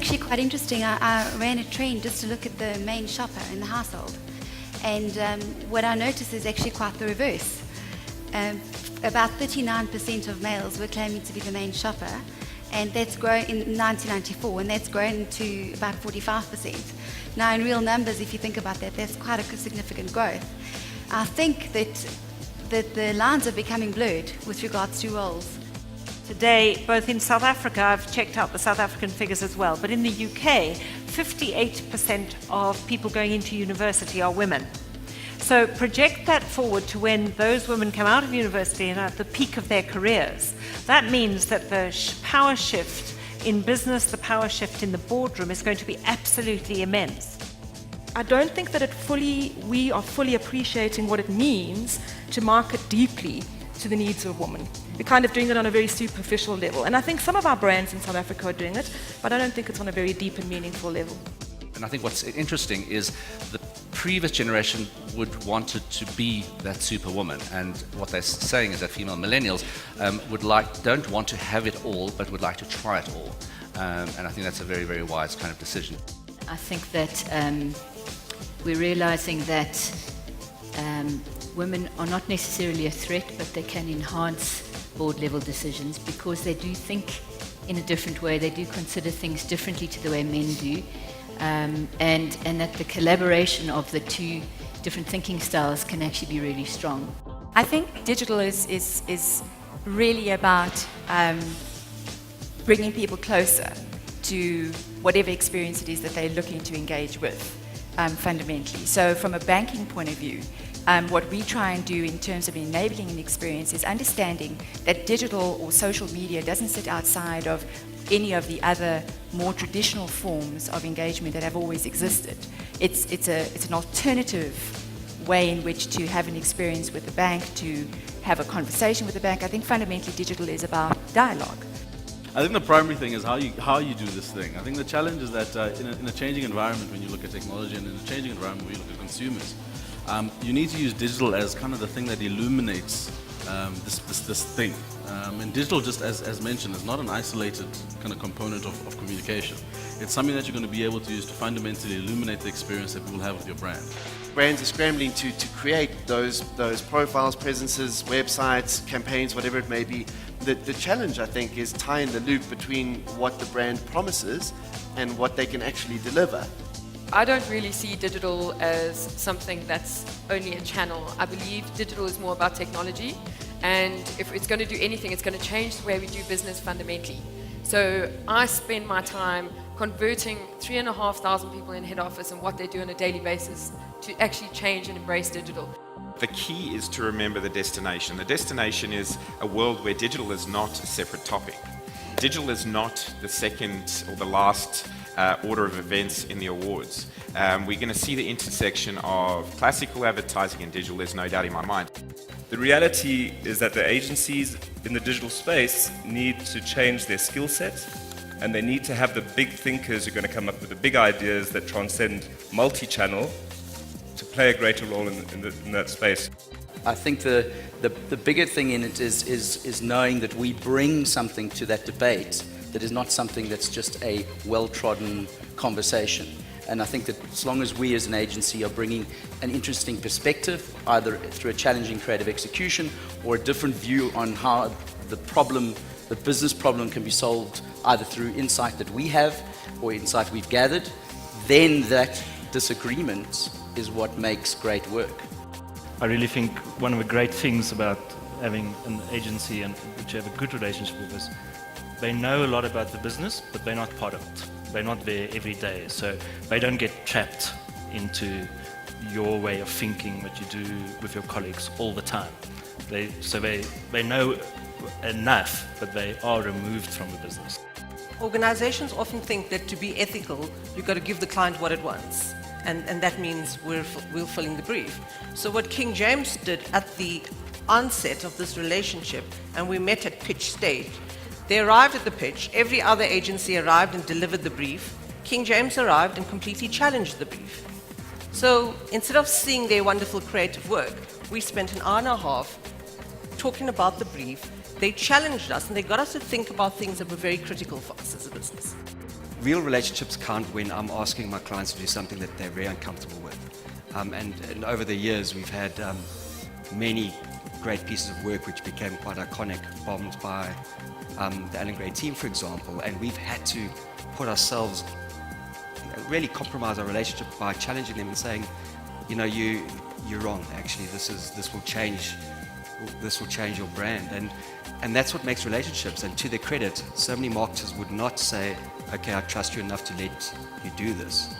actually quite interesting. I ran a trend just to look at the main shopper in the household. And what I noticed is actually quite the reverse. About 39% of males were claiming to be the main shopper, and that's grown in 1994, and that's grown to about 45%. Now, in real numbers, if you think about that, that's quite a significant growth. I think that the lines are becoming blurred with regards to roles. Today, both in South Africa, I've checked out the South African figures as well, but in the UK, 58% of people going into university are women. So project that forward to when those women come out of university and are at the peak of their careers. That means that the power shift in business, the power shift in the boardroom is going to be absolutely immense. I don't think that we are fully appreciating what it means to market deeply to the needs of women. We're kind of doing it on a very superficial level. And I think some of our brands in South Africa are doing it, but I don't think it's on a very deep and meaningful level. And I think what's interesting is the previous generation wanted to be that superwoman, and what they're saying is that female millennials don't want to have it all, but would like to try it all. And I think that's a very, very wise kind of decision. I think that we're realizing that women are not necessarily a threat, but they can enhance board level decisions because they do think in a different way. They do consider things differently to the way men do. And that the collaboration of the two different thinking styles can actually be really strong. I think digital is really about bringing people closer to whatever experience it is that they're looking to engage with, fundamentally. So from a banking point of view, what we try and do in terms of enabling an experience is understanding that digital or social media doesn't sit outside of any of the other more traditional forms of engagement that have always existed. It's an alternative way in which to have an experience with the bank, to have a conversation with the bank. I think fundamentally digital is about dialogue. I think the primary thing is how you do this thing. I think the challenge is that in a changing environment, when you look at technology, and in a changing environment when you look at consumers, you need to use digital as kind of the thing that illuminates this thing. And digital, just as mentioned, is not an isolated kind of component of communication. It's something that you're going to be able to use to fundamentally illuminate the experience that people have with your brand. Brands are scrambling to create those profiles, presences, websites, campaigns, whatever it may be. The challenge, I think, is tying the loop between what the brand promises and what they can actually deliver. I don't really see digital as something that's only a channel. I believe digital is more about technology, and if it's going to do anything, it's going to change the way we do business fundamentally. So I spend my time converting 3,500 people in head office and what they do on a daily basis to actually change and embrace digital. The key is to remember the destination. The destination is a world where digital is not a separate topic. Digital is not the second or the last order of events in the awards. We're going to see the intersection of classical advertising and digital, there's no doubt in my mind. The reality is that the agencies in the digital space need to change their skill set, and they need to have the big thinkers who are going to come up with the big ideas that transcend multi-channel to play a greater role in that space. I think the bigger thing in it is knowing that we bring something to that debate that is not something that's just a well-trodden conversation. And I think that as long as we as an agency are bringing an interesting perspective, either through a challenging creative execution or a different view on how the business problem can be solved either through insight that we have or insight we've gathered, then that disagreement is what makes great work. I really think one of the great things about having an agency and which you have a good relationship with is they know a lot about the business, but they're not part of it. They're not there every day, so they don't get trapped into your way of thinking, what you do with your colleagues all the time. They know enough, but they are removed from the business. Organizations often think that to be ethical, you've got to give the client what it wants. And that means we're fulfilling the brief. So what King James did at the onset of this relationship, and we met at pitch stage, they arrived at the pitch, every other agency arrived and delivered the brief. King James arrived and completely challenged the brief. So instead of seeing their wonderful creative work, we spent an hour and a half talking about the brief. They challenged us and they got us to think about things that were very critical for us as a business. real relationships count when I'm asking my clients to do something that they're very uncomfortable with. And over the years, we've had many great pieces of work which became quite iconic, bombed by the Alan Gray team, for example, and we've had to put ourselves, really compromise our relationship by challenging them and saying, you know, you're wrong. Actually, this will change your brand, and that's what makes relationships. And to their credit, so many marketers would not say, okay, I trust you enough to let you do this.